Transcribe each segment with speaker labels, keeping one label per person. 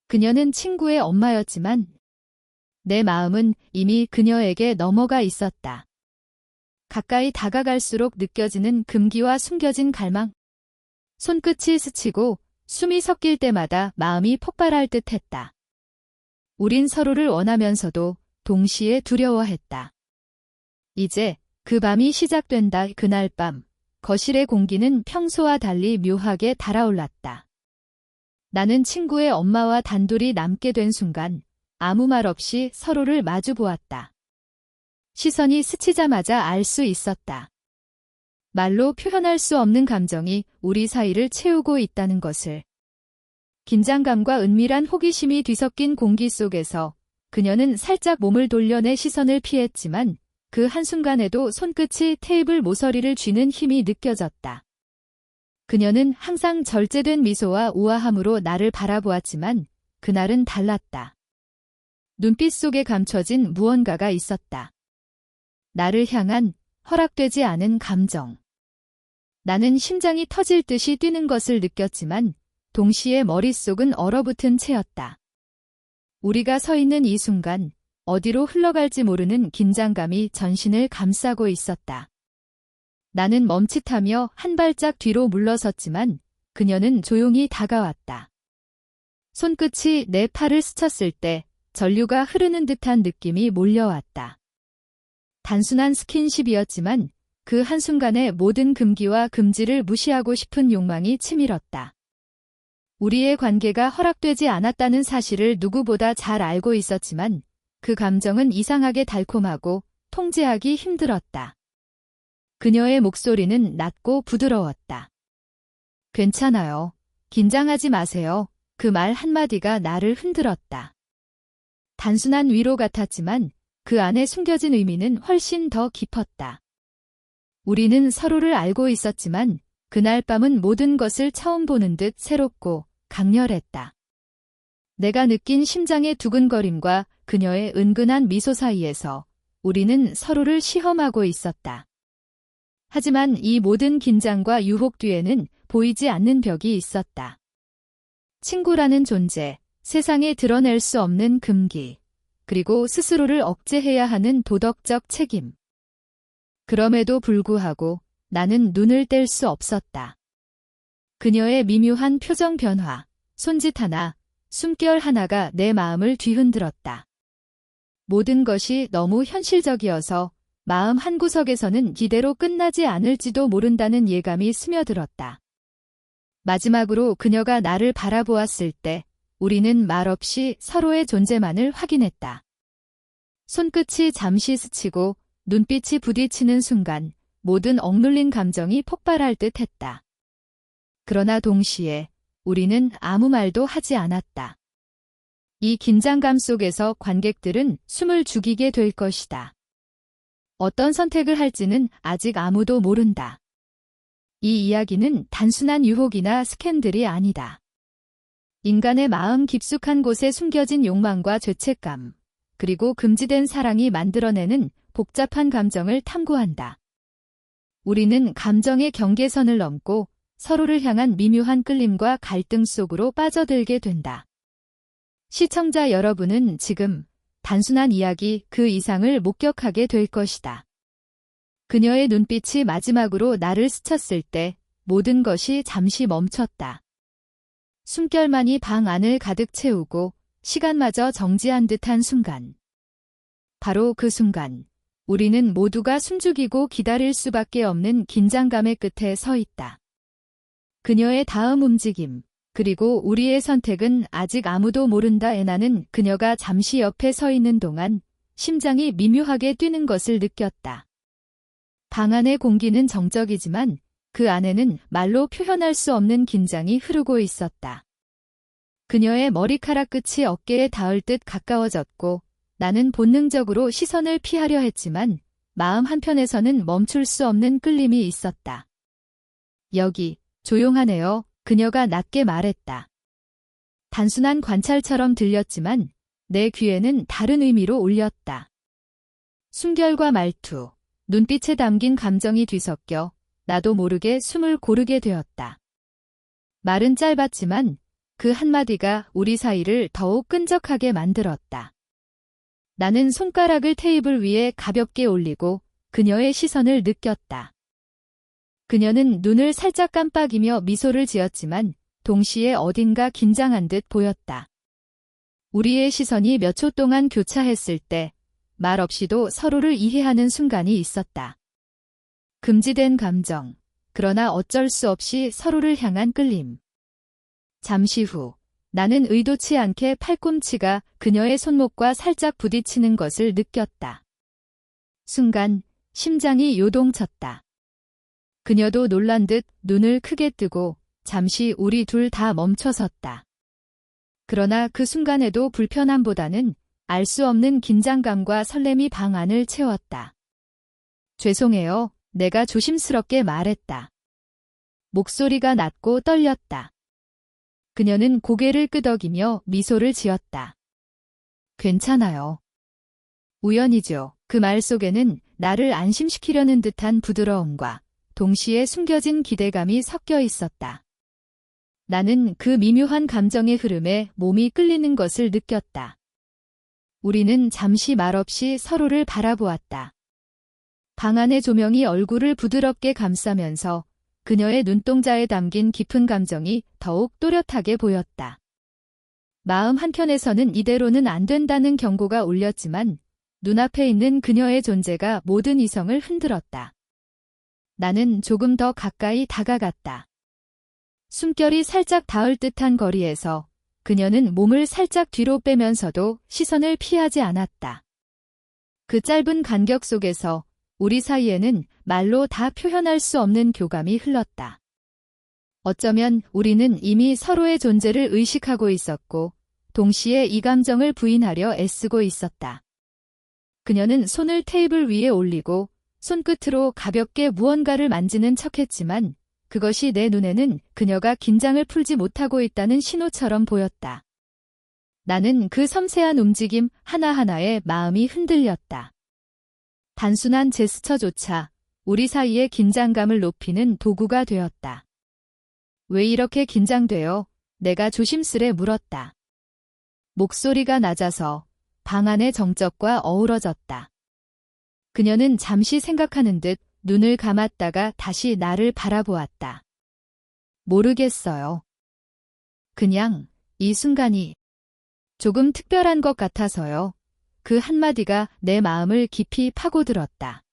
Speaker 1: 그녀는 친구의 엄마였지만 내 마음은 이미 그녀에게 넘어가 있었다. 가까이 다가갈수록 느껴지는 금기와 숨겨진 갈망. 손끝이 스치고 숨이 섞일 때마다 마음이 폭발할 듯 했다. 우린 서로를 원하면서도 동시에 두려워했다. 이제 그 밤이 시작된다. 그날 밤, 거실의 공기는 평소와 달리 묘하게 달아올랐다. 나는 친구의 엄마와 단둘이 남게 된 순간 아무 말 없이 서로를 마주 보았다. 시선이 스치자마자 알 수 있었다. 말로 표현할 수 없는 감정이 우리 사이를 채우고 있다는 것을. 긴장감과 은밀한 호기심이 뒤섞인 공기 속에서 그녀는 살짝 몸을 돌려 내 시선을 피했지만 그 한순간에도 손끝이 테이블 모서리를 쥐는 힘이 느껴졌다. 그녀는 항상 절제된 미소와 우아함으로 나를 바라보았지만 그날은 달랐다. 눈빛 속에 감춰진 무언가가 있었다. 나를 향한 허락되지 않은 감정. 나는 심장이 터질 듯이 뛰는 것을 느꼈지만 동시에 머릿속은 얼어붙은 채였다. 우리가 서 있는 이 순간 어디로 흘러갈지 모르는 긴장감이 전신을 감싸고 있었다. 나는 멈칫하며 한 발짝 뒤로 물러섰지만 그녀는 조용히 다가왔다. 손끝이 내 팔을 스쳤을 때 전류가 흐르는 듯한 느낌이 몰려왔다. 단순한 스킨십이었지만 그 한순간에 모든 금기와 금지를 무시하고 싶은 욕망이 치밀었다. 우리의 관계가 허락되지 않았다는 사실을 누구보다 잘 알고 있었지만 그 감정은 이상하게 달콤하고 통제하기 힘들었다. 그녀의 목소리는 낮고 부드러웠다. 괜찮아요. 긴장하지 마세요. 그 말 한마디가 나를 흔들었다. 단순한 위로 같았지만 그 안에 숨겨진 의미는 훨씬 더 깊었다. 우리는 서로를 알고 있었지만 그날 밤은 모든 것을 처음 보는 듯 새롭고 강렬했다. 내가 느낀 심장의 두근거림과 그녀의 은근한 미소 사이에서 우리는 서로를 시험하고 있었다. 하지만 이 모든 긴장과 유혹 뒤에는 보이지 않는 벽이 있었다. 친구라는 존재, 세상에 드러낼 수 없는 금기, 그리고 스스로를 억제해야 하는 도덕적 책임. 그럼에도 불구하고 나는 눈을 뗄 수 없었다. 그녀의 미묘한 표정 변화, 손짓 하나, 숨결 하나가 내 마음을 뒤흔들었다. 모든 것이 너무 현실적이어서 마음 한구석에서는 이대로 끝나지 않을지도 모른다는 예감이 스며들었다. 마지막으로 그녀가 나를 바라보았을 때 우리는 말없이 서로의 존재만을 확인했다. 손끝이 잠시 스치고 눈빛이 부딪히는 순간 모든 억눌린 감정이 폭발할 듯 했다. 그러나 동시에 우리는 아무 말도 하지 않았다. 이 긴장감 속에서 관객들은 숨을 죽이게 될 것이다. 어떤 선택을 할지는 아직 아무도 모른다. 이 이야기는 단순한 유혹이나 스캔들이 아니다. 인간의 마음 깊숙한 곳에 숨겨진 욕망과 죄책감, 그리고 금지된 사랑이 만들어내는 복잡한 감정을 탐구한다. 우리는 감정의 경계선을 넘고 서로를 향한 미묘한 끌림과 갈등 속으로 빠져들게 된다. 시청자 여러분은 지금 단순한 이야기 그 이상을 목격하게 될 것이다. 그녀의 눈빛이 마지막으로 나를 스쳤을 때 모든 것이 잠시 멈췄다. 숨결만이 방 안을 가득 채우고 시간마저 정지한 듯한 순간. 바로 그 순간, 우리는 모두가 숨죽이고 기다릴 수밖에 없는 긴장감의 끝에 서 있다. 그녀의 다음 움직임, 그리고 우리의 선택은 아직 아무도 모른다. 나는 그녀가 잠시 옆에 서 있는 동안 심장이 미묘하게 뛰는 것을 느꼈다. 방 안의 공기는 정적이지만 그 안에는 말로 표현할 수 없는 긴장이 흐르고 있었다. 그녀의 머리카락 끝이 어깨에 닿을 듯 가까워졌고 나는 본능적으로 시선을 피하려 했지만 마음 한편에서는 멈출 수 없는 끌림이 있었다. 여기, 조용하네요. 그녀가 낮게 말했다. 단순한 관찰처럼 들렸지만 내 귀에는 다른 의미로 울렸다. 숨결과 말투, 눈빛에 담긴 감정이 뒤섞여 나도 모르게 숨을 고르게 되었다. 말은 짧았지만 그 한마디가 우리 사이를 더욱 끈적하게 만들었다. 나는 손가락을 테이블 위에 가볍게 올리고 그녀의 시선을 느꼈다. 그녀는 눈을 살짝 깜빡이며 미소를 지었지만 동시에 어딘가 긴장한 듯 보였다. 우리의 시선이 몇 초 동안 교차했을 때 말없이도 서로를 이해하는 순간이 있었다. 금지된 감정, 그러나 어쩔 수 없이 서로를 향한 끌림. 잠시 후 나는 의도치 않게 팔꿈치가 그녀의 손목과 살짝 부딪히는 것을 느꼈다. 순간 심장이 요동쳤다. 그녀도 놀란 듯 눈을 크게 뜨고 잠시 우리 둘 다 멈춰섰다. 그러나 그 순간에도 불편함보다는 알 수 없는 긴장감과 설렘이 방 안을 채웠다. 죄송해요. 내가 조심스럽게 말했다. 목소리가 낮고 떨렸다. 그녀는 고개를 끄덕이며 미소를 지었다. 괜찮아요. 우연이죠. 그 말 속에는 나를 안심시키려는 듯한 부드러움과 동시에 숨겨진 기대감이 섞여 있었다. 나는 그 미묘한 감정의 흐름에 몸이 끌리는 것을 느꼈다. 우리는 잠시 말없이 서로를 바라보았다. 방 안의 조명이 얼굴을 부드럽게 감싸면서 그녀의 눈동자에 담긴 깊은 감정이 더욱 또렷하게 보였다. 마음 한켠에서는 이대로는 안 된다는 경고가 울렸지만 눈앞에 있는 그녀의 존재가 모든 이성을 흔들었다. 나는 조금 더 가까이 다가갔다. 숨결이 살짝 닿을 듯한 거리에서 그녀는 몸을 살짝 뒤로 빼면서도 시선을 피하지 않았다. 그 짧은 간격 속에서 우리 사이에는 말로 다 표현할 수 없는 교감이 흘렀다. 어쩌면 우리는 이미 서로의 존재를 의식하고 있었고 동시에 이 감정을 부인하려 애쓰고 있었다. 그녀는 손을 테이블 위에 올리고 손끝으로 가볍게 무언가를 만지는 척했지만 그것이 내 눈에는 그녀가 긴장을 풀지 못하고 있다는 신호처럼 보였다. 나는 그 섬세한 움직임 하나하나에 마음이 흔들렸다. 단순한 제스처조차 우리 사이의 긴장감을 높이는 도구가 되었다. 왜 이렇게 긴장돼요? 내가 조심스레 물었다. 목소리가 낮아서 방 안의 정적과 어우러졌다. 그녀는 잠시 생각하는 듯 눈을 감았다가 다시 나를 바라보았다. 모르겠어요. 그냥 이 순간이 조금 특별한 것 같아서요. 그 한마디가 내 마음을 깊이 파고들었다.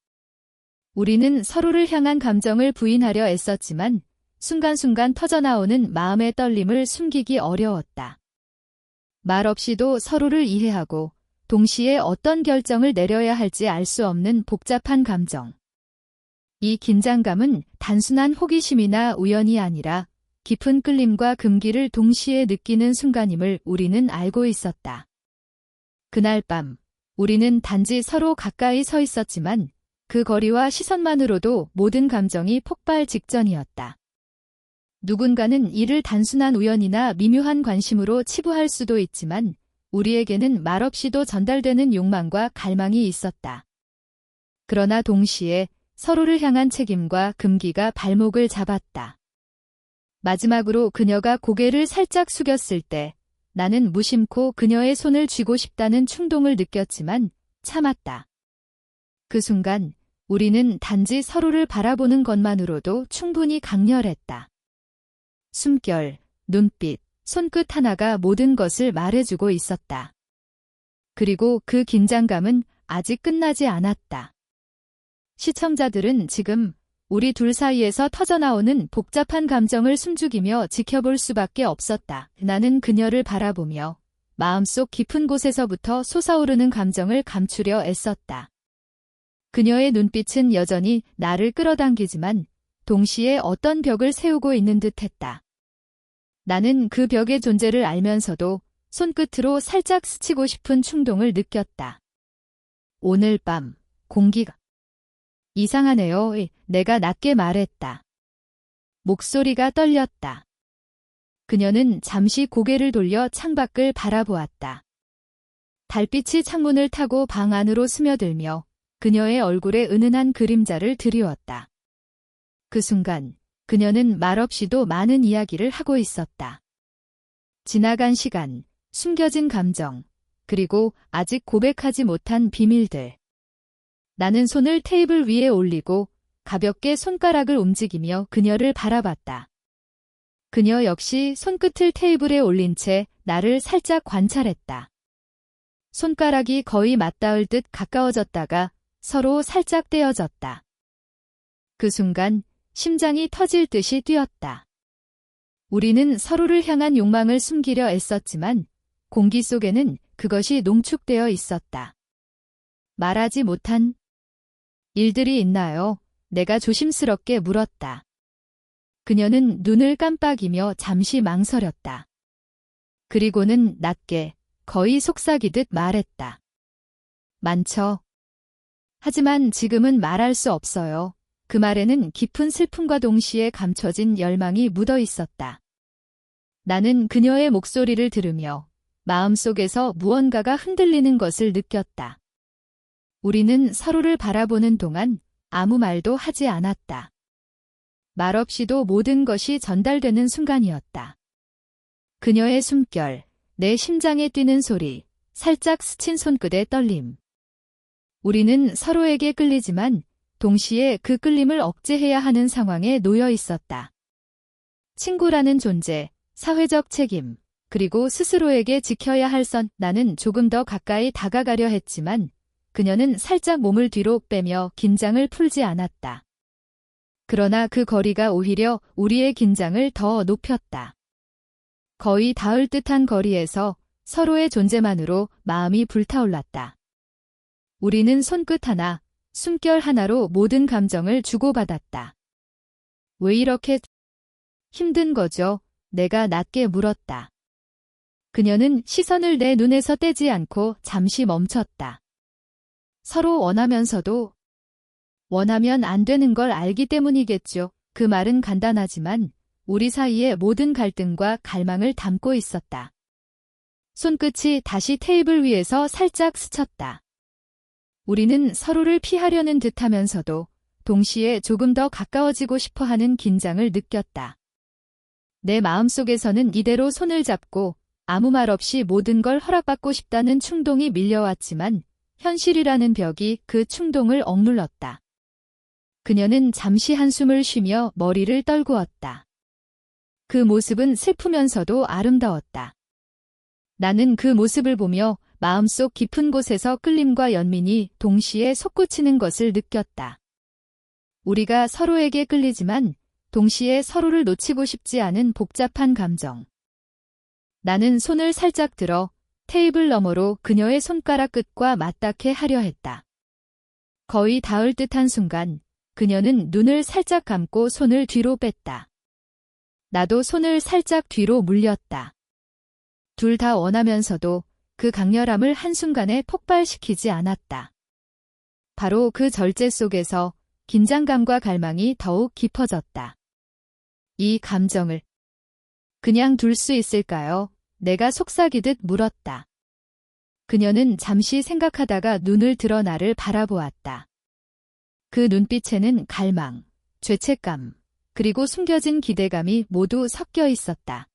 Speaker 1: 우리는 서로를 향한 감정을 부인하려 애썼지만 순간순간 터져나오는 마음의 떨림을 숨기기 어려웠다. 말 없이도 서로를 이해하고 동시에 어떤 결정을 내려야 할지 알 수 없는 복잡한 감정. 이 긴장감은 단순한 호기심이나 우연이 아니라 깊은 끌림과 금기를 동시에 느끼는 순간임을 우리는 알고 있었다. 그날 밤, 우리는 단지 서로 가까이 서 있었지만 그 거리와 시선만으로도 모든 감정이 폭발 직전이었다. 누군가는 이를 단순한 우연이나 미묘한 관심으로 치부할 수도 있지만 우리에게는 말없이도 전달되는 욕망과 갈망이 있었다. 그러나 동시에 서로를 향한 책임과 금기가 발목을 잡았다. 마지막으로 그녀가 고개를 살짝 숙였을 때 나는 무심코 그녀의 손을 쥐고 싶다는 충동을 느꼈지만 참았다. 그 순간 우리는 단지 서로를 바라보는 것만으로도 충분히 강렬했다. 숨결, 눈빛, 손끝 하나가 모든 것을 말해주고 있었다. 그리고 그 긴장감은 아직 끝나지 않았다. 시청자들은 지금 우리 둘 사이에서 터져나오는 복잡한 감정을 숨죽이며 지켜볼 수밖에 없었다. 나는 그녀를 바라보며 마음속 깊은 곳에서부터 솟아오르는 감정을 감추려 애썼다. 그녀의 눈빛은 여전히 나를 끌어당기지만 동시에 어떤 벽을 세우고 있는 듯했다. 나는 그 벽의 존재를 알면서도 손끝으로 살짝 스치고 싶은 충동을 느꼈다. 오늘 밤 공기가 이상하네요. 내가 낮게 말했다. 목소리가 떨렸다. 그녀는 잠시 고개를 돌려 창밖을 바라보았다. 달빛이 창문을 타고 방 안으로 스며들며 그녀의 얼굴에 은은한 그림자를 드리웠다. 그 순간 그녀는 말없이도 많은 이야기를 하고 있었다. 지나간 시간, 숨겨진 감정, 그리고 아직 고백하지 못한 비밀들. 나는 손을 테이블 위에 올리고 가볍게 손가락을 움직이며 그녀를 바라봤다. 그녀 역시 손끝을 테이블에 올린 채 나를 살짝 관찰했다. 손가락이 거의 맞닿을 듯 가까워졌다가 서로 살짝 떼어졌다. 그 순간 심장이 터질 듯이 뛰었다. 우리는 서로를 향한 욕망을 숨기려 애썼지만 공기 속에는 그것이 농축되어 있었다. 말하지 못한 일들이 있나요? 내가 조심스럽게 물었다. 그녀는 눈을 깜빡이며 잠시 망설였다. 그리고는 낮게, 거의 속삭이듯 말했다. 많죠. 하지만 지금은 말할 수 없어요. 그 말에는 깊은 슬픔과 동시에 감춰진 열망이 묻어 있었다. 나는 그녀의 목소리를 들으며 마음속에서 무언가가 흔들리는 것을 느꼈다. 우리는 서로를 바라보는 동안 아무 말도 하지 않았다. 말없이도 모든 것이 전달되는 순간이었다. 그녀의 숨결, 내 심장에 뛰는 소리, 살짝 스친 손끝의 떨림. 우리는 서로에게 끌리지만 동시에 그 끌림을 억제해야 하는 상황에 놓여 있었다. 친구라는 존재, 사회적 책임, 그리고 스스로에게 지켜야 할 선. 나는 조금 더 가까이 다가가려 했지만 그녀는 살짝 몸을 뒤로 빼며 긴장을 풀지 않았다. 그러나 그 거리가 오히려 우리의 긴장을 더 높였다. 거의 닿을 듯한 거리에서 서로의 존재만으로 마음이 불타올랐다. 우리는 손끝 하나, 숨결 하나로 모든 감정을 주고받았다. 왜 이렇게 힘든 거죠? 내가 낮게 물었다. 그녀는 시선을 내 눈에서 떼지 않고 잠시 멈췄다. 서로 원하면서도 원하면 안 되는 걸 알기 때문이겠죠. 그 말은 간단하지만 우리 사이의 모든 갈등과 갈망을 담고 있었다. 손끝이 다시 테이블 위에서 살짝 스쳤다. 우리는 서로를 피하려는 듯하면서도 동시에 조금 더 가까워지고 싶어하는 긴장을 느꼈다. 내 마음속에서는 이대로 손을 잡고 아무 말 없이 모든 걸 허락받고 싶다는 충동이 밀려왔지만 현실이라는 벽이 그 충동을 억눌렀다. 그녀는 잠시 한숨을 쉬며 머리를 떨구었다. 그 모습은 슬프면서도 아름다웠다. 나는 그 모습을 보며 마음속 깊은 곳에서 끌림과 연민이 동시에 솟구치는 것을 느꼈다. 우리가 서로에게 끌리지만 동시에 서로를 놓치고 싶지 않은 복잡한 감정. 나는 손을 살짝 들어 테이블 너머로 그녀의 손가락 끝과 맞닿게 하려 했다. 거의 닿을 듯한 순간 그녀는 눈을 살짝 감고 손을 뒤로 뺐다. 나도 손을 살짝 뒤로 물렸다. 둘 다 원하면서도 그 강렬함을 한순간에 폭발시키지 않았다. 바로 그 절제 속에서 긴장감과 갈망이 더욱 깊어졌다. 이 감정을 그냥 둘 수 있을까요? 내가 속삭이듯 물었다. 그녀는 잠시 생각하다가 눈을 들어 나를 바라보았다. 그 눈빛에는 갈망, 죄책감, 그리고 숨겨진 기대감이 모두 섞여 있었다.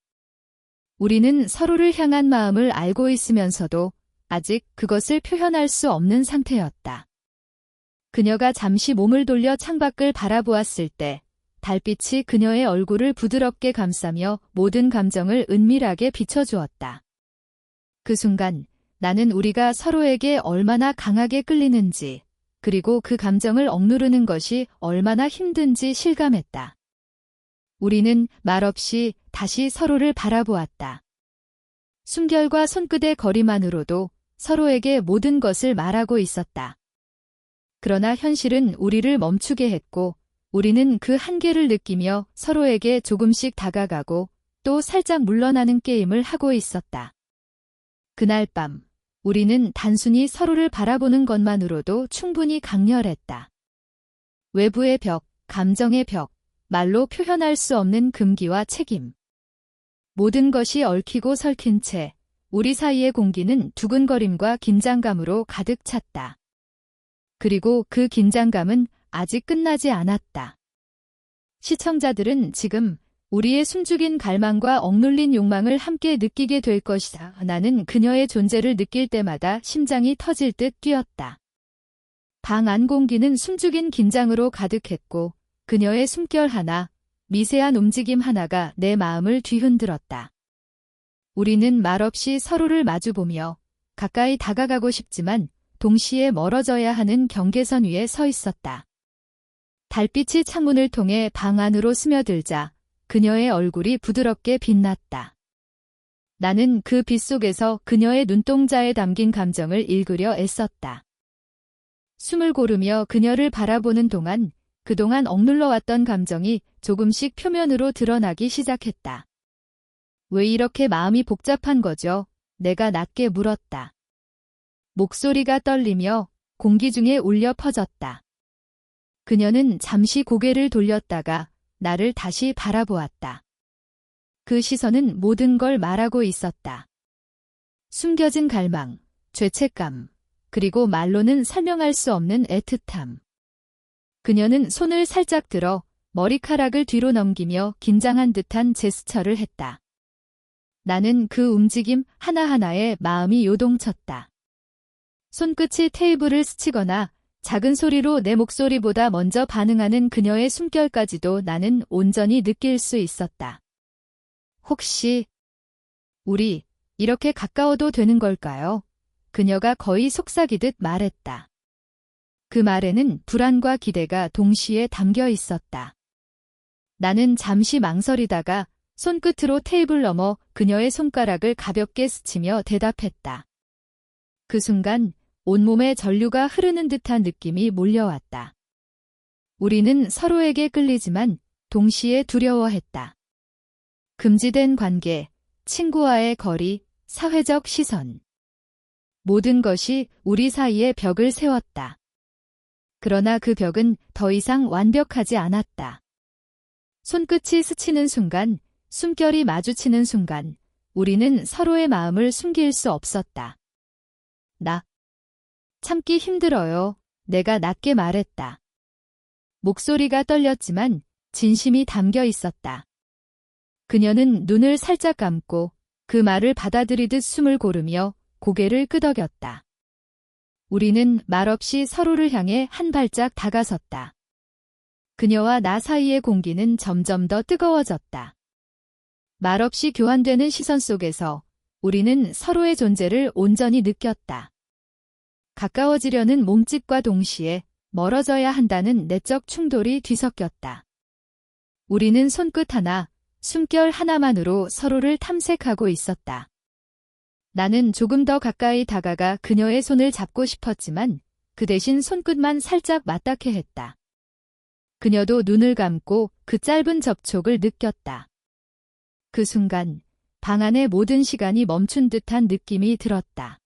Speaker 1: 우리는 서로를 향한 마음을 알고 있으면서도 아직 그것을 표현할 수 없는 상태였다. 그녀가 잠시 몸을 돌려 창밖을 바라보았을 때 달빛이 그녀의 얼굴을 부드럽게 감싸며 모든 감정을 은밀하게 비춰주었다. 그 순간 나는 우리가 서로에게 얼마나 강하게 끌리는지, 그리고 그 감정을 억누르는 것이 얼마나 힘든지 실감했다. 우리는 말없이 다시 서로를 바라보았다. 숨결과 손끝의 거리만으로도 서로에게 모든 것을 말하고 있었다. 그러나 현실은 우리를 멈추게 했고, 우리는 그 한계를 느끼며 서로에게 조금씩 다가가고 또 살짝 물러나는 게임을 하고 있었다. 그날 밤, 우리는 단순히 서로를 바라보는 것만으로도 충분히 강렬했다. 외부의 벽, 감정의 벽, 말로 표현할 수 없는 금기와 책임. 모든 것이 얽히고 설킨 채 우리 사이의 공기는 두근거림과 긴장감으로 가득 찼다. 그리고 그 긴장감은 아직 끝나지 않았다. 시청자들은 지금 우리의 숨죽인 갈망과 억눌린 욕망을 함께 느끼게 될 것이다. 나는 그녀의 존재를 느낄 때마다 심장이 터질 듯 뛰었다. 방 안 공기는 숨죽인 긴장으로 가득했고 그녀의 숨결 하나, 미세한 움직임 하나가 내 마음을 뒤흔들었다. 우리는 말없이 서로를 마주보며 가까이 다가가고 싶지만 동시에 멀어져야 하는 경계선 위에 서 있었다. 달빛이 창문을 통해 방 안으로 스며들자 그녀의 얼굴이 부드럽게 빛났다. 나는 그 빛 속에서 그녀의 눈동자에 담긴 감정을 읽으려 애썼다. 숨을 고르며 그녀를 바라보는 동안 그동안 억눌러왔던 감정이 조금씩 표면으로 드러나기 시작했다. 왜 이렇게 마음이 복잡한 거죠? 내가 낮게 물었다. 목소리가 떨리며 공기 중에 울려 퍼졌다. 그녀는 잠시 고개를 돌렸다가 나를 다시 바라보았다. 그 시선은 모든 걸 말하고 있었다. 숨겨진 갈망, 죄책감, 그리고 말로는 설명할 수 없는 애틋함. 그녀는 손을 살짝 들어 머리카락을 뒤로 넘기며 긴장한 듯한 제스처를 했다. 나는 그 움직임 하나하나에 마음이 요동쳤다. 손끝이 테이블을 스치거나 작은 소리로 내 목소리보다 먼저 반응하는 그녀의 숨결까지도 나는 온전히 느낄 수 있었다. 혹시 우리 이렇게 가까워도 되는 걸까요? 그녀가 거의 속삭이듯 말했다. 그 말에는 불안과 기대가 동시에 담겨 있었다. 나는 잠시 망설이다가 손끝으로 테이블 너머 그녀의 손가락을 가볍게 스치며 대답했다. 그 순간 온몸에 전류가 흐르는 듯한 느낌이 몰려왔다. 우리는 서로에게 끌리지만 동시에 두려워했다. 금지된 관계, 친구와의 거리, 사회적 시선. 모든 것이 우리 사이에 벽을 세웠다. 그러나 그 벽은 더 이상 완벽하지 않았다. 손끝이 스치는 순간, 숨결이 마주치는 순간, 우리는 서로의 마음을 숨길 수 없었다. 나 참기 힘들어요. 내가 낮게 말했다. 목소리가 떨렸지만 진심이 담겨 있었다. 그녀는 눈을 살짝 감고 그 말을 받아들이듯 숨을 고르며 고개를 끄덕였다. 우리는 말없이 서로를 향해 한 발짝 다가섰다. 그녀와 나 사이의 공기는 점점 더 뜨거워졌다. 말없이 교환되는 시선 속에서 우리는 서로의 존재를 온전히 느꼈다. 가까워지려는 몸짓과 동시에 멀어져야 한다는 내적 충돌이 뒤섞였다. 우리는 손끝 하나, 숨결 하나만으로 서로를 탐색하고 있었다. 나는 조금 더 가까이 다가가 그녀의 손을 잡고 싶었지만 그 대신 손끝만 살짝 맞닿게 했다. 그녀도 눈을 감고 그 짧은 접촉을 느꼈다. 그 순간 방 안의 모든 시간이 멈춘 듯한 느낌이 들었다.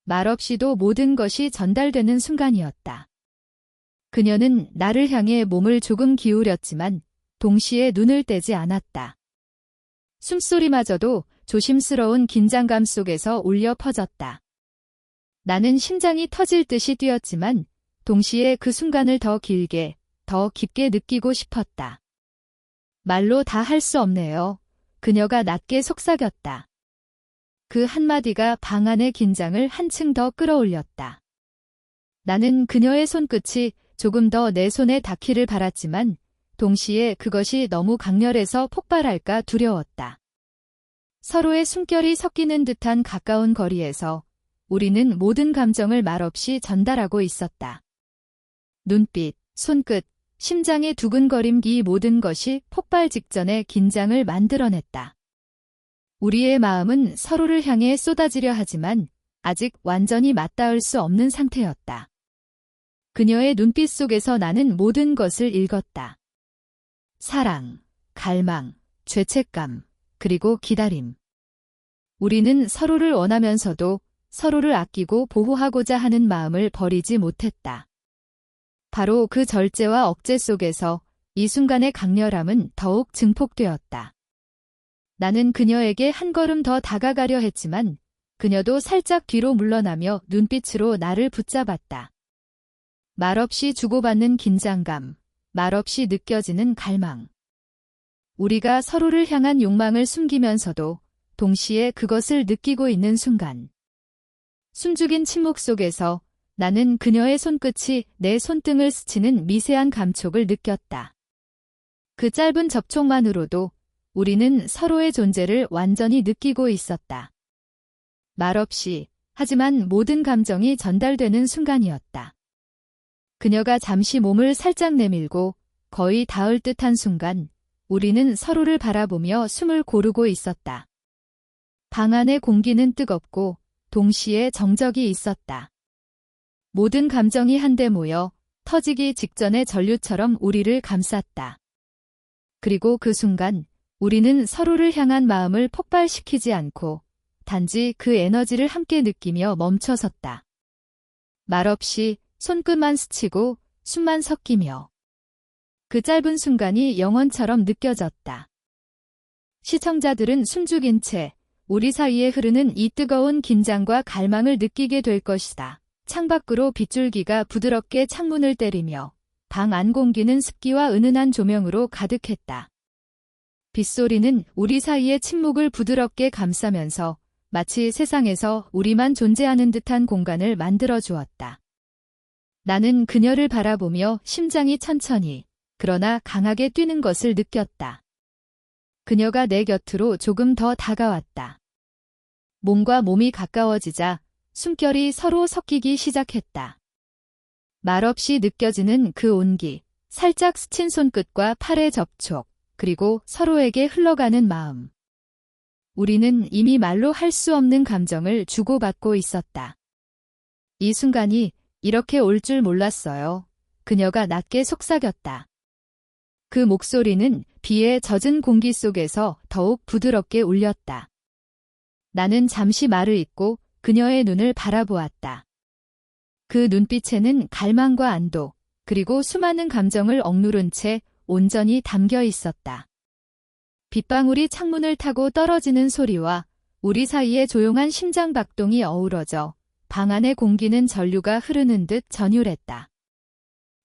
Speaker 1: 말없이도 모든 것이 전달되는 순간이었다. 그녀는 나를 향해 몸을 조금 기울였지만 동시에 눈을 떼지 않았다. 숨소리마저도 조심스러운 긴장감 속에서 울려 퍼졌다. 나는 심장이 터질 듯이 뛰었지만 동시에 그 순간을 더 길게, 더 깊게 느끼고 싶었다. 말로 다 할 수 없네요. 그녀가 낮게 속삭였다. 그 한마디가 방 안의 긴장을 한층 더 끌어올렸다. 나는 그녀의 손끝이 조금 더 내 손에 닿기를 바랐지만 동시에 그것이 너무 강렬해서 폭발할까 두려웠다. 서로의 숨결이 섞이는 듯한 가까운 거리에서 우리는 모든 감정을 말없이 전달하고 있었다. 눈빛, 손끝, 심장의 두근거림, 이 모든 것이 폭발 직전의 긴장을 만들어냈다. 우리의 마음은 서로를 향해 쏟아지려 하지만 아직 완전히 맞닿을 수 없는 상태였다. 그녀의 눈빛 속에서 나는 모든 것을 읽었다. 사랑, 갈망, 죄책감, 그리고 기다림. 우리는 서로를 원하면서도 서로를 아끼고 보호하고자 하는 마음을 버리지 못했다. 바로 그 절제와 억제 속에서 이 순간의 강렬함은 더욱 증폭되었다. 나는 그녀에게 한 걸음 더 다가가려 했지만 그녀도 살짝 뒤로 물러나며 눈빛으로 나를 붙잡았다. 말없이 주고받는 긴장감, 말없이 느껴지는 갈망. 우리가 서로를 향한 욕망을 숨기면서도 동시에 그것을 느끼고 있는 순간. 숨죽인 침묵 속에서 나는 그녀의 손끝이 내 손등을 스치는 미세한 감촉을 느꼈다. 그 짧은 접촉만으로도 우리는 서로의 존재를 완전히 느끼고 있었다. 말없이, 하지만 모든 감정이 전달되는 순간이었다. 그녀가 잠시 몸을 살짝 내밀고 거의 닿을 듯한 순간, 우리는 서로를 바라보며 숨을 고르고 있었다. 방 안의 공기는 뜨겁고 동시에 정적이 있었다. 모든 감정이 한데 모여 터지기 직전의 전류처럼 우리를 감쌌다. 그리고 그 순간 우리는 서로를 향한 마음을 폭발시키지 않고 단지 그 에너지를 함께 느끼며 멈춰섰다. 말없이 손끝만 스치고 숨만 섞이며 그 짧은 순간이 영원처럼 느껴졌다. 시청자들은 숨죽인 채 우리 사이에 흐르는 이 뜨거운 긴장과 갈망을 느끼게 될 것이다. 창밖으로 빗줄기가 부드럽게 창문을 때리며 방 안 공기는 습기와 은은한 조명으로 가득했다. 빗소리는 우리 사이의 침묵을 부드럽게 감싸면서 마치 세상에서 우리만 존재하는 듯한 공간을 만들어 주었다. 나는 그녀를 바라보며 심장이 천천히, 그러나 강하게 뛰는 것을 느꼈다. 그녀가 내 곁으로 조금 더 다가왔다. 몸과 몸이 가까워지자 숨결이 서로 섞이기 시작했다. 말없이 느껴지는 그 온기, 살짝 스친 손끝과 팔의 접촉, 그리고 서로에게 흘러가는 마음. 우리는 이미 말로 할 수 없는 감정을 주고받고 있었다. 이 순간이 이렇게 올 줄 몰랐어요. 그녀가 낮게 속삭였다. 그 목소리는 비에 젖은 공기 속에서 더욱 부드럽게 울렸다. 나는 잠시 말을 잇고 그녀의 눈을 바라보았다. 그 눈빛에는 갈망과 안도, 그리고 수많은 감정을 억누른 채 온전히 담겨 있었다. 빗방울이 창문을 타고 떨어지는 소리와 우리 사이의 조용한 심장박동이 어우러져 방 안의 공기는 전류가 흐르는 듯 전율했다.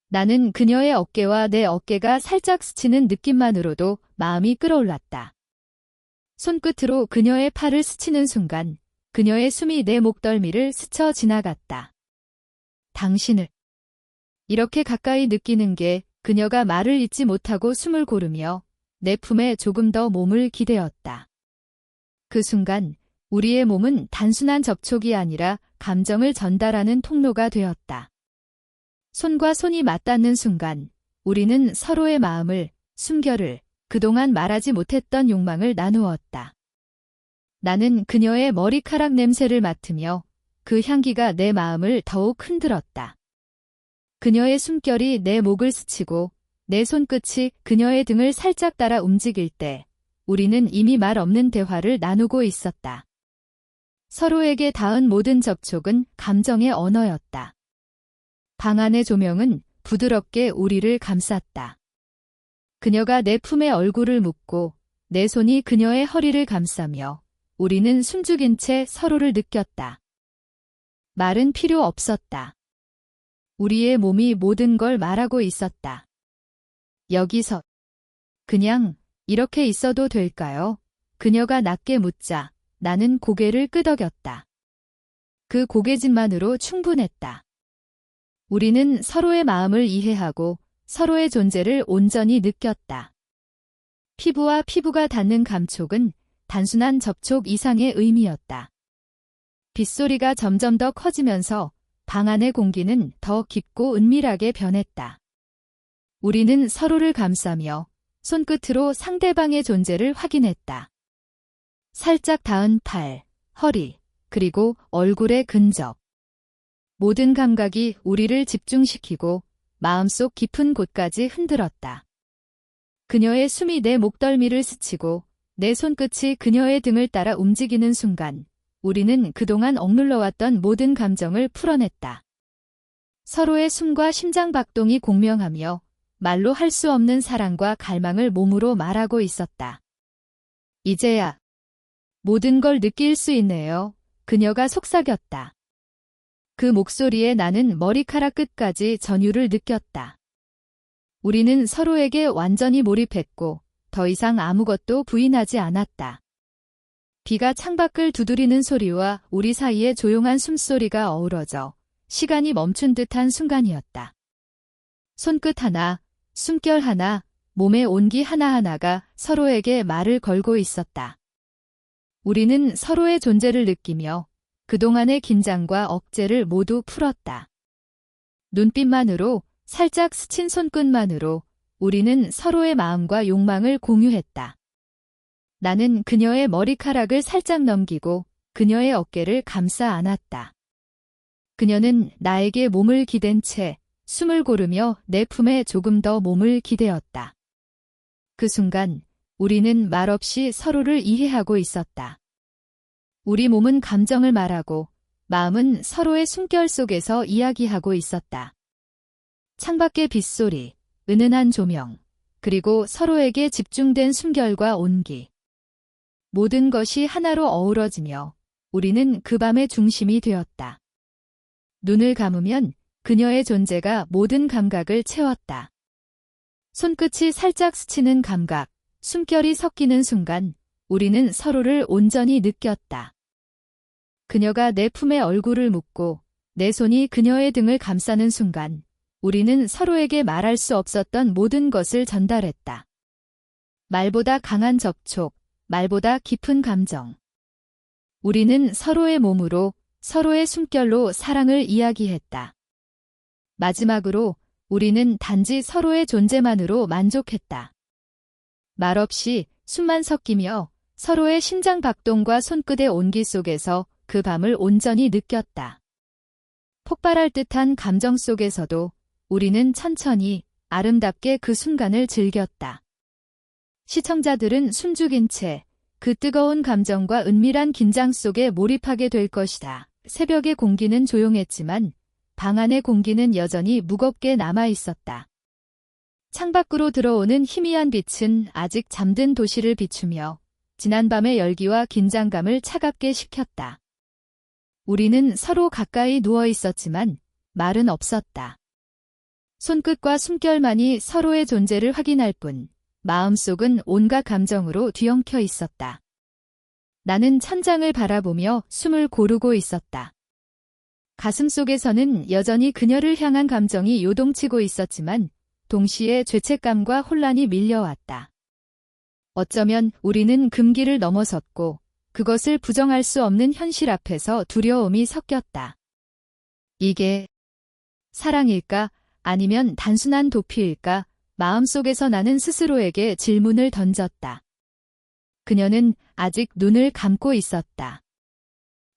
Speaker 1: 나는 그녀의 어깨와 내 어깨가 살짝 스치는 느낌만으로도 마음이 끓어올랐다. 손끝으로 그녀의 팔을 스치는 순간 그녀의 숨이 내 목덜미를 스쳐 지나갔다. 당신을 이렇게 가까이 느끼는 게 그녀가 말을 잇지 못하고 숨을 고르며 내 품에 조금 더 몸을 기대었다. 그 순간 우리의 몸은 단순한 접촉이 아니라 감정을 전달하는 통로가 되었다. 손과 손이 맞닿는 순간 우리는 서로의 마음을, 숨결을, 그동안 말하지 못했던 욕망을 나누었다. 나는 그녀의 머리카락 냄새를 맡으며 그 향기가 내 마음을 더욱 흔들었다. 그녀의 숨결이 내 목을 스치고 내 손끝이 그녀의 등을 살짝 따라 움직일 때 우리는 이미 말 없는 대화를 나누고 있었다. 서로에게 닿은 모든 접촉은 감정의 언어였다. 방 안의 조명은 부드럽게 우리를 감쌌다. 그녀가 내 품에 얼굴을 묻고 내 손이 그녀의 허리를 감싸며 우리는 숨죽인 채 서로를 느꼈다. 말은 필요 없었다. 우리의 몸이 모든 걸 말하고 있었다. 여기서 그냥 이렇게 있어도 될까요? 그녀가 낮게 묻자 나는 고개를 끄덕였다. 그 고개짓만으로 충분했다. 우리는 서로의 마음을 이해하고 서로의 존재를 온전히 느꼈다. 피부와 피부가 닿는 감촉은 단순한 접촉 이상의 의미였다. 빗소리가 점점 더 커지면서 방 안의 공기는 더 깊고 은밀하게 변했다. 우리는 서로를 감싸며 손끝으로 상대방의 존재를 확인했다. 살짝 닿은 팔, 허리, 그리고 얼굴의 근접. 모든 감각이 우리를 집중시키고 마음속 깊은 곳까지 흔들었다. 그녀의 숨이 내 목덜미를 스치고 내 손끝이 그녀의 등을 따라 움직이는 순간 우리는 그동안 억눌러왔던 모든 감정을 풀어냈다. 서로의 숨과 심장박동이 공명하며 말로 할 수 없는 사랑과 갈망을 몸으로 말하고 있었다. 이제야 모든 걸 느낄 수 있네요. 그녀가 속삭였다. 그 목소리에 나는 머리카락 끝까지 전율을 느꼈다. 우리는 서로에게 완전히 몰입했고 더 이상 아무것도 부인하지 않았다. 비가 창밖을 두드리는 소리와 우리 사이의 조용한 숨소리가 어우러져 시간이 멈춘 듯한 순간이었다. 손끝 하나, 숨결 하나, 몸의 온기 하나하나가 서로에게 말을 걸고 있었다. 우리는 서로의 존재를 느끼며 그동안의 긴장과 억제를 모두 풀었다. 눈빛만으로, 살짝 스친 손끝만으로 우리는 서로의 마음과 욕망을 공유했다. 나는 그녀의 머리카락을 살짝 넘기고 그녀의 어깨를 감싸 안았다. 그녀는 나에게 몸을 기댄 채 숨을 고르며 내 품에 조금 더 몸을 기대었다. 그 순간 우리는 말없이 서로를 이해하고 있었다. 우리 몸은 감정을 말하고 마음은 서로의 숨결 속에서 이야기하고 있었다. 창밖의 빗소리, 은은한 조명, 그리고 서로에게 집중된 숨결과 온기. 모든 것이 하나로 어우러지며 우리는 그 밤의 중심이 되었다. 눈을 감으면 그녀의 존재가 모든 감각을 채웠다. 손끝이 살짝 스치는 감각, 숨결이 섞이는 순간 우리는 서로를 온전히 느꼈다. 그녀가 내 품에 얼굴을 묻고 내 손이 그녀의 등을 감싸는 순간 우리는 서로에게 말할 수 없었던 모든 것을 전달했다. 말보다 강한 접촉, 말보다 깊은 감정. 우리는 서로의 몸으로, 서로의 숨결로 사랑을 이야기했다. 마지막으로 우리는 단지 서로의 존재만으로 만족했다. 말없이 숨만 섞이며 서로의 심장 박동과 손끝의 온기 속에서 그 밤을 온전히 느꼈다. 폭발할 듯한 감정 속에서도 우리는 천천히 아름답게 그 순간을 즐겼다. 시청자들은 숨죽인 채 그 뜨거운 감정과 은밀한 긴장 속에 몰입하게 될 것이다. 새벽의 공기는 조용했지만 방 안의 공기는 여전히 무겁게 남아 있었다. 창밖으로 들어오는 희미한 빛은 아직 잠든 도시를 비추며 지난밤의 열기와 긴장감을 차갑게 식혔다. 우리는 서로 가까이 누워 있었지만 말은 없었다. 손끝과 숨결만이 서로의 존재를 확인할 뿐 마음속은 온갖 감정으로 뒤엉켜 있었다. 나는 천장을 바라보며 숨을 고르고 있었다. 가슴속에서는 여전히 그녀를 향한 감정이 요동치고 있었지만 동시에 죄책감과 혼란이 밀려왔다. 어쩌면 우리는 금기를 넘어섰고 그것을 부정할 수 없는 현실 앞에서 두려움이 섞였다. 이게 사랑일까? 아니면 단순한 도피일까? 마음속에서 나는 스스로에게 질문을 던졌다. 그녀는 아직 눈을 감고 있었다.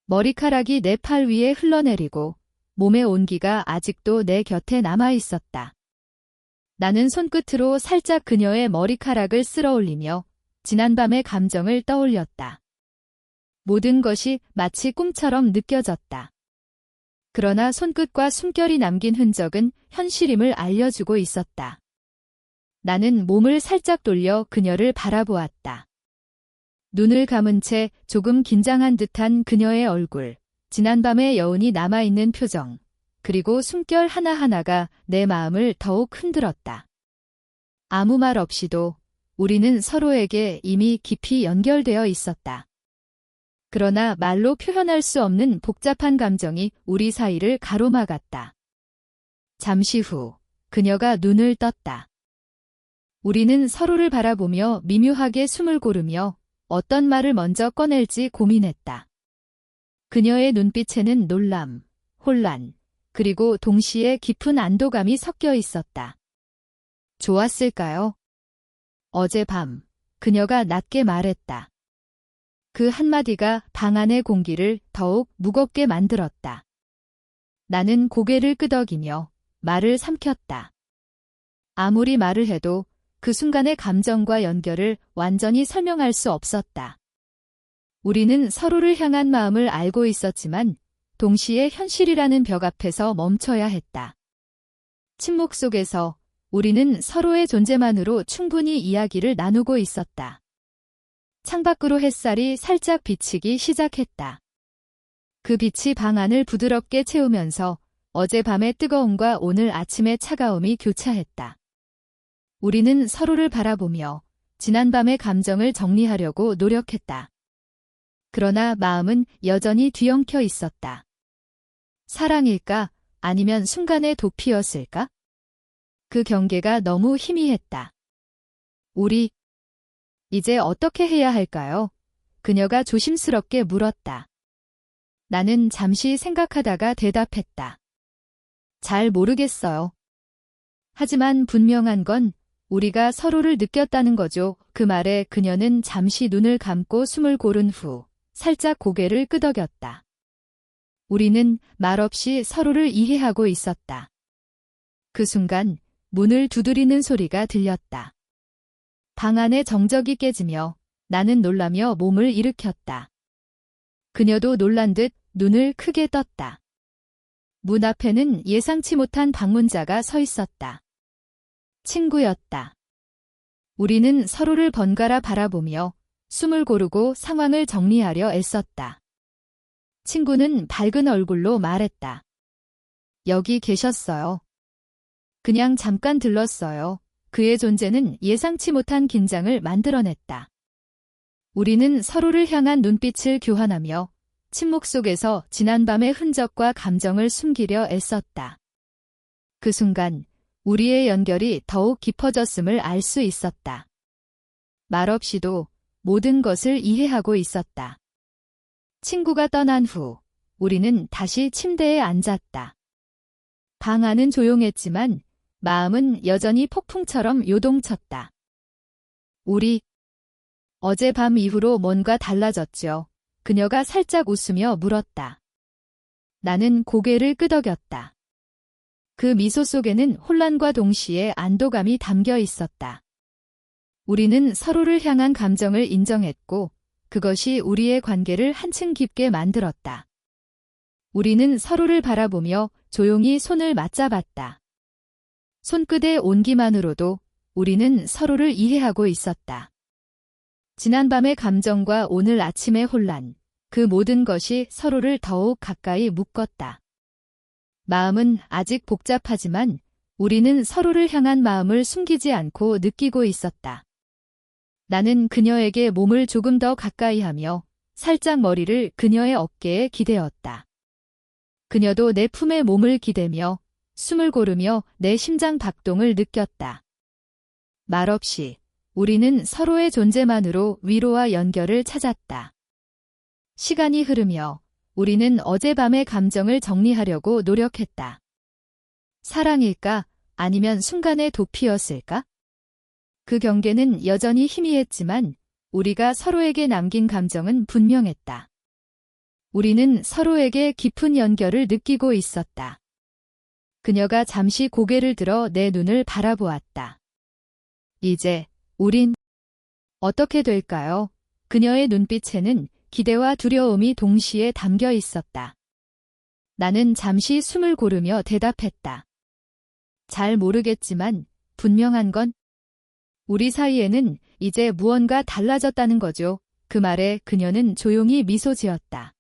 Speaker 1: 머리카락이 내 팔 위에 흘러내리고 몸의 온기가 아직도 내 곁에 남아 있었다. 나는 손끝으로 살짝 그녀의 머리카락을 쓸어올리며 지난밤의 감정을 떠올렸다. 모든 것이 마치 꿈처럼 느껴졌다. 그러나 손끝과 숨결이 남긴 흔적은 현실임을 알려주고 있었다. 나는 몸을 살짝 돌려 그녀를 바라보았다. 눈을 감은 채 조금 긴장한 듯한 그녀의 얼굴, 지난밤의 여운이 남아있는 표정, 그리고 숨결 하나하나가 내 마음을 더욱 흔들었다. 아무 말 없이도 우리는 서로에게 이미 깊이 연결되어 있었다. 그러나 말로 표현할 수 없는 복잡한 감정이 우리 사이를 가로막았다. 잠시 후 그녀가 눈을 떴다. 우리는 서로를 바라보며 미묘하게 숨을 고르며 어떤 말을 먼저 꺼낼지 고민했다. 그녀의 눈빛에는 놀람, 혼란, 그리고 동시에 깊은 안도감이 섞여 있었다. 좋았을까요? 어젯밤, 그녀가 낮게 말했다. 그 한마디가 방 안의 공기를 더욱 무겁게 만들었다. 나는 고개를 끄덕이며 말을 삼켰다. 아무리 말을 해도 그 순간의 감정과 연결을 완전히 설명할 수 없었다. 우리는 서로를 향한 마음을 알고 있었지만 동시에 현실이라는 벽 앞에서 멈춰야 했다. 침묵 속에서 우리는 서로의 존재만으로 충분히 이야기를 나누고 있었다. 창밖으로 햇살이 살짝 비치기 시작했다. 그 빛이 방 안을 부드럽게 채우면서 어젯밤의 뜨거움과 오늘 아침의 차가움이 교차했다. 우리는 서로를 바라보며 지난밤의 감정을 정리하려고 노력했다. 그러나 마음은 여전히 뒤엉켜 있었다. 사랑일까? 아니면 순간의 도피였을까? 그 경계가 너무 희미했다. 우리 이제 어떻게 해야 할까요? 그녀가 조심스럽게 물었다. 나는 잠시 생각하다가 대답했다. 잘 모르겠어요. 하지만 분명한 건 우리가 서로를 느꼈다는 거죠. 그 말에 그녀는 잠시 눈을 감고 숨을 고른 후 살짝 고개를 끄덕였다. 우리는 말없이 서로를 이해하고 있었다. 그 순간 문을 두드리는 소리가 들렸다. 방 안의 정적이 깨지며 나는 놀라며 몸을 일으켰다. 그녀도 놀란 듯 눈을 크게 떴다. 문 앞에는 예상치 못한 방문자가 서 있었다. 친구였다. 우리는 서로를 번갈아 바라보며 숨을 고르고 상황을 정리하려 애썼다. 친구는 밝은 얼굴로 말했다. 여기 계셨어요. 그냥 잠깐 들렀어요. 그의 존재는 예상치 못한 긴장을 만들어냈다. 우리는 서로를 향한 눈빛을 교환하며 침묵 속에서 지난밤의 흔적과 감정을 숨기려 애썼다. 그 순간 우리의 연결이 더욱 깊어졌음을 알 수 있었다. 말없이도 모든 것을 이해하고 있었다. 친구가 떠난 후 우리는 다시 침대에 앉았다. 방 안은 조용했지만 마음은 여전히 폭풍처럼 요동쳤다. 우리 어젯밤 이후로 뭔가 달라졌죠. 그녀가 살짝 웃으며 물었다. 나는 고개를 끄덕였다. 그 미소 속에는 혼란과 동시에 안도감이 담겨 있었다. 우리는 서로를 향한 감정을 인정했고 그것이 우리의 관계를 한층 깊게 만들었다. 우리는 서로를 바라보며 조용히 손을 맞잡았다. 손끝의 온기만으로도 우리는 서로를 이해하고 있었다. 지난밤의 감정과 오늘 아침의 혼란, 그 모든 것이 서로를 더욱 가까이 묶었다. 마음은 아직 복잡하지만 우리는 서로를 향한 마음을 숨기지 않고 느끼고 있었다. 나는 그녀에게 몸을 조금 더 가까이 하며 살짝 머리를 그녀의 어깨에 기대었다. 그녀도 내 품에 몸을 기대며 숨을 고르며 내 심장 박동을 느꼈다. 말없이 우리는 서로의 존재만으로 위로와 연결을 찾았다. 시간이 흐르며 우리는 어젯밤의 감정을 정리하려고 노력했다. 사랑일까? 아니면 순간의 도피였을까? 그 경계는 여전히 희미했지만 우리가 서로에게 남긴 감정은 분명했다. 우리는 서로에게 깊은 연결을 느끼고 있었다. 그녀가 잠시 고개를 들어 내 눈을 바라보았다. 이제 우린 어떻게 될까요? 그녀의 눈빛에는 기대와 두려움이 동시에 담겨 있었다. 나는 잠시 숨을 고르며 대답했다. 잘 모르겠지만 분명한 건 우리 사이에는 이제 무언가 달라졌다는 거죠. 그 말에 그녀는 조용히 미소 지었다.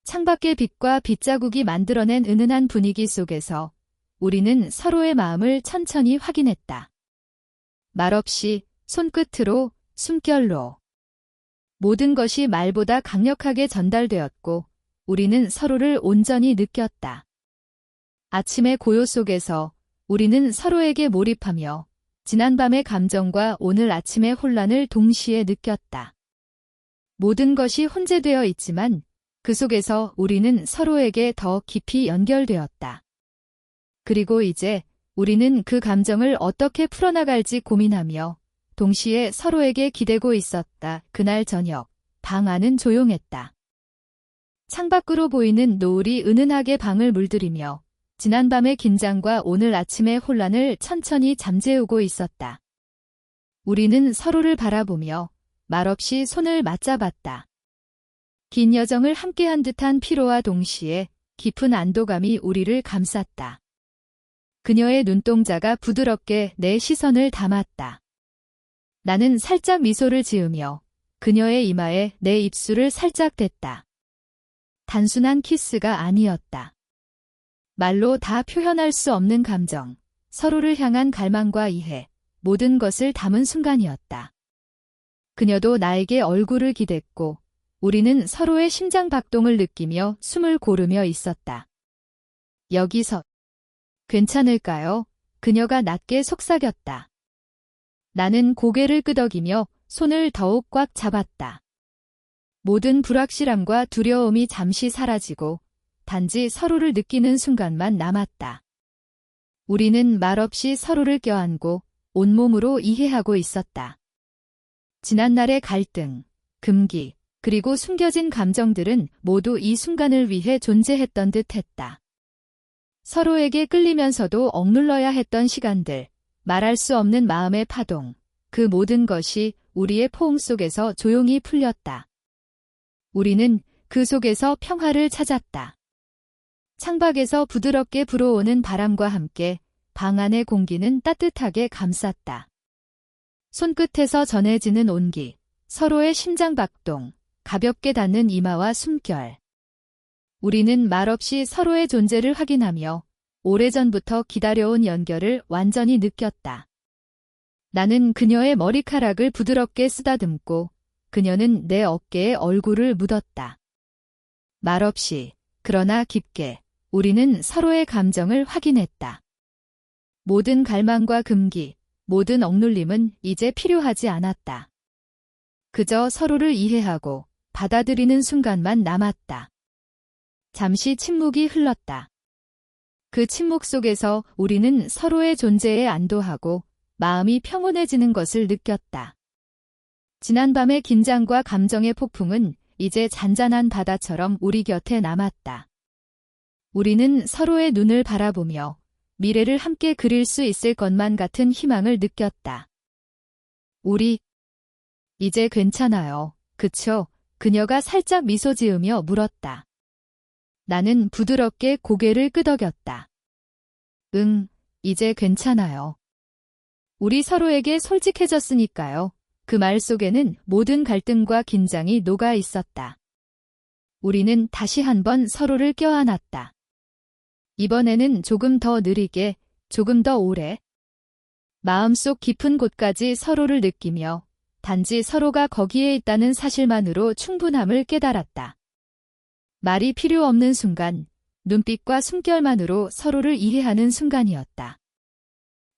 Speaker 1: 창밖의 빛과 빗자국이 만들어낸 은은한 분위기 속에서 우리는 서로의 마음을 천천히 확인했다. 말없이, 손끝으로, 숨결로. 모든 것이 말보다 강력하게 전달되었고 우리는 서로를 온전히 느꼈다. 아침의 고요 속에서 우리는 서로에게 몰입하며 지난밤의 감정과 오늘 아침의 혼란을 동시에 느꼈다. 모든 것이 혼재되어 있지만 그 속에서 우리는 서로에게 더 깊이 연결되었다. 그리고 이제 우리는 그 감정을 어떻게 풀어나갈지 고민하며 동시에 서로에게 기대고 있었다. 그날 저녁, 방 안은 조용했다. 창밖으로 보이는 노을이 은은하게 방을 물들이며 지난밤의 긴장과 오늘 아침의 혼란을 천천히 잠재우고 있었다. 우리는 서로를 바라보며 말없이 손을 맞잡았다. 긴 여정을 함께한 듯한 피로와 동시에 깊은 안도감이 우리를 감쌌다. 그녀의 눈동자가 부드럽게 내 시선을 담았다. 나는 살짝 미소를 지으며 그녀의 이마에 내 입술을 살짝 댔다. 단순한 키스가 아니었다. 말로 다 표현할 수 없는 감정, 서로를 향한 갈망과 이해, 모든 것을 담은 순간이었다. 그녀도 나에게 얼굴을 기댔고 우리는 서로의 심장 박동을 느끼며 숨을 고르며 있었다. 여기서 괜찮을까요? 그녀가 낮게 속삭였다. 나는 고개를 끄덕이며 손을 더욱 꽉 잡았다. 모든 불확실함과 두려움이 잠시 사라지고 단지 서로를 느끼는 순간만 남았다. 우리는 말없이 서로를 껴안고 온몸으로 이해하고 있었다. 지난날의 갈등, 금기, 그리고 숨겨진 감정들은 모두 이 순간을 위해 존재했던 듯 했다. 서로에게 끌리면서도 억눌러야 했던 시간들, 말할 수 없는 마음의 파동, 그 모든 것이 우리의 포옹 속에서 조용히 풀렸다. 우리는 그 속에서 평화를 찾았다. 창밖에서 부드럽게 불어오는 바람과 함께 방 안의 공기는 따뜻하게 감쌌다. 손끝에서 전해지는 온기, 서로의 심장 박동, 가볍게 닿는 이마와 숨결. 우리는 말없이 서로의 존재를 확인하며 오래전부터 기다려온 연결을 완전히 느꼈다. 나는 그녀의 머리카락을 부드럽게 쓰다듬고 그녀는 내 어깨에 얼굴을 묻었다. 말없이, 그러나 깊게, 우리는 서로의 감정을 확인했다. 모든 갈망과 금기, 모든 억눌림은 이제 필요하지 않았다. 그저 서로를 이해하고 받아들이는 순간만 남았다. 잠시 침묵이 흘렀다. 그 침묵 속에서 우리는 서로의 존재에 안도하고 마음이 평온해지는 것을 느꼈다. 지난밤의 긴장과 감정의 폭풍은 이제 잔잔한 바다처럼 우리 곁에 남았다. 우리는 서로의 눈을 바라보며 미래를 함께 그릴 수 있을 것만 같은 희망을 느꼈다. 우리 이제 괜찮아요. 그쵸? 그녀가 살짝 미소 지으며 물었다. 나는 부드럽게 고개를 끄덕였다. 응, 이제 괜찮아요. 우리 서로에게 솔직해졌으니까요. 그 말 속에는 모든 갈등과 긴장이 녹아 있었다. 우리는 다시 한번 서로를 껴안았다. 이번에는 조금 더 느리게, 조금 더 오래. 마음속 깊은 곳까지 서로를 느끼며 단지 서로가 거기에 있다는 사실만으로 충분함을 깨달았다. 말이 필요 없는 순간, 눈빛과 숨결만으로 서로를 이해하는 순간이었다.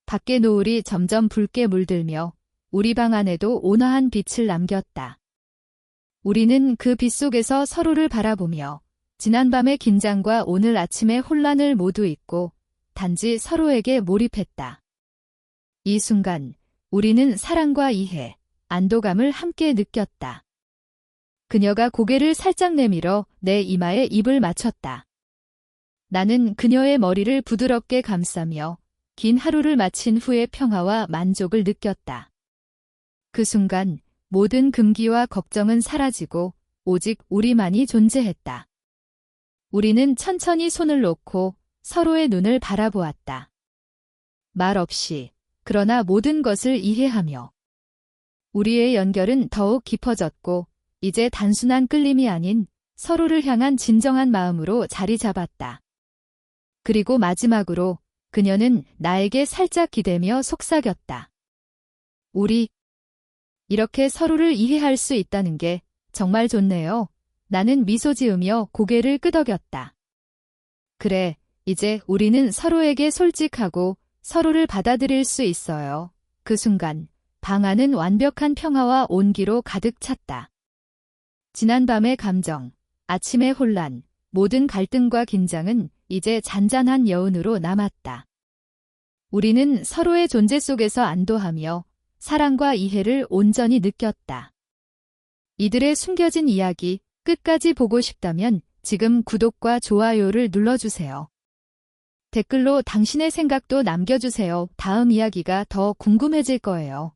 Speaker 1: 밖의 노을이 점점 붉게 물들며 우리 방 안에도 온화한 빛을 남겼다. 우리는 그 빛 속에서 서로를 바라보며 지난밤의 긴장과 오늘 아침의 혼란을 모두 잊고 단지 서로에게 몰입했다. 이 순간 우리는 사랑과 이해, 안도감을 함께 느꼈다. 그녀가 고개를 살짝 내밀어 내 이마에 입을 맞췄다. 나는 그녀의 머리를 부드럽게 감싸며 긴 하루를 마친 후의 평화와 만족을 느꼈다. 그 순간 모든 금기와 걱정은 사라지고 오직 우리만이 존재했다. 우리는 천천히 손을 놓고 서로의 눈을 바라보았다. 말 없이, 그러나 모든 것을 이해하며. 우리의 연결은 더욱 깊어졌고 이제 단순한 끌림이 아닌 서로를 향한 진정한 마음으로 자리 잡았다. 그리고 마지막으로 그녀는 나에게 살짝 기대며 속삭였다. 우리 이렇게 서로를 이해할 수 있다는 게 정말 좋네요. 나는 미소 지으며 고개를 끄덕였다. 그래, 이제 우리는 서로에게 솔직하고 서로를 받아들일 수 있어요. 그 순간 방 안은 완벽한 평화와 온기로 가득 찼다. 지난밤의 감정, 아침의 혼란, 모든 갈등과 긴장은 이제 잔잔한 여운으로 남았다. 우리는 서로의 존재 속에서 안도하며 사랑과 이해를 온전히 느꼈다. 이들의 숨겨진 이야기 끝까지 보고 싶다면 지금 구독과 좋아요를 눌러주세요. 댓글로 당신의 생각도 남겨주세요. 다음 이야기가 더 궁금해질 거예요.